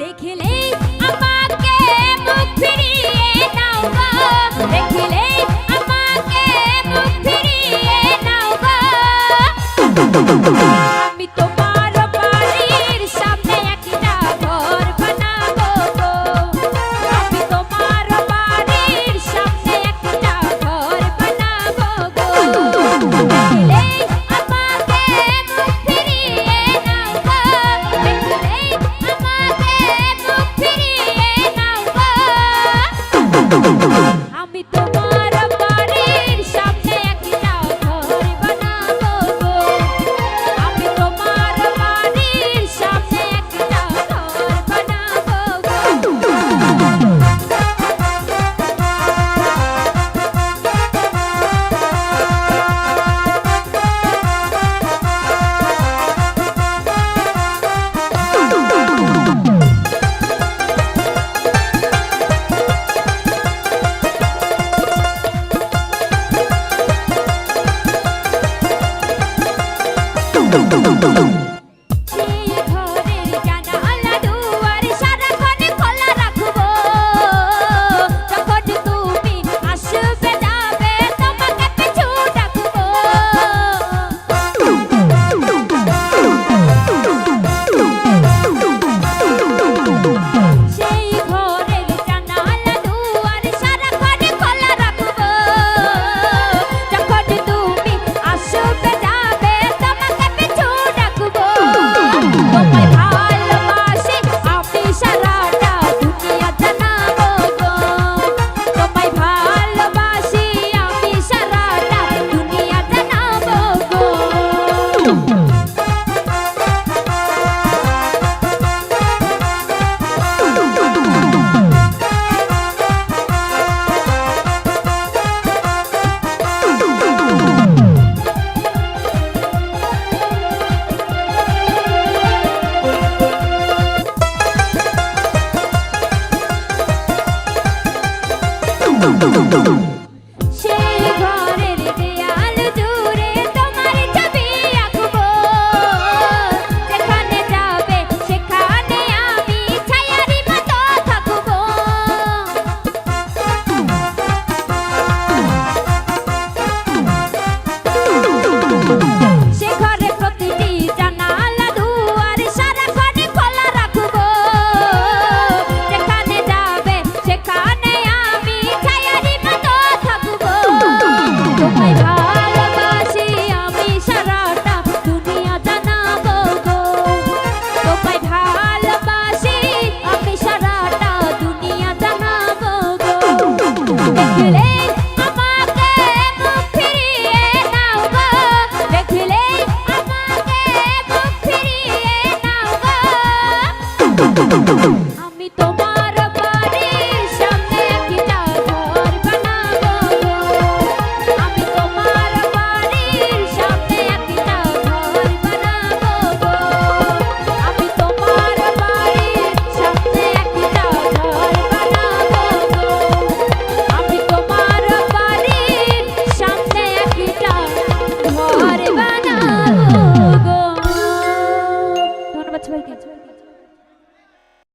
দেখিলেই আমাকে মুখ ফিরিয়ে নাও গো, দেখিলেই আমাকে মুখ ফিরিয়ে নাও গো। আমি তোমার বাড়ির সামনে একটা ঘর বানাবো গো, আমি তোমার বাড়ির সামনে একটা ঘর বানাবো গো। দেখিলেই আমাকে মুখ ফিরিয়ে নাও গো, দেখিলেই আমাকে মুখ ফিরিয়ে নাও গো। আমি তোমার বাড়ির সামনে একটা ঘর বানাবো গো, আমি তোমার বাড়ির সামনে একটা ঘর বানাবো গো। সেই ঘরের জানালা দুয়ার সারাক্ষণ খোলা রাখবো, যখন তুমি আসবে যাবে তোমাকে পিছু ডাকবো। সেই ঘরের জানালা দুয়ার সারাক্ষণ খোলা রাখবো, যখন তুমি আসবে যাবে তোমাকে পিছু ডাকবো। তোমায় ভালোবাসি আমি সারাটা দুনিয়া জানাবো গো, তোমায় ভালোবাসি আমি সারাটা দুনিয়া জানাবো গো। সেই ঘরের দেয়াল জুড়ে তোমার ছবি আঁকবো, যেখানে যাবে সেখানে আমি ছায়ারি মতো থাকবো। সে ঘরে প্রতিটি জানালা দুয়ার সারাক্ষণ খোলা রাখবো, যেখানে যাবে সেখানে আমি ছায়ারি মতো থাকবো। তোমায় ভালোবাসি আমি সারাটা দুনিয়া জানাবো গো, তোমায় ভালোবাসি আমি সারাটা দুনিয়া জানাবো গো। দেখিলেই আমাকে মুখ ফিরিয়ে নাও গো, দেখিলেই আমাকে মুখ ফিরিয়ে নাও গো।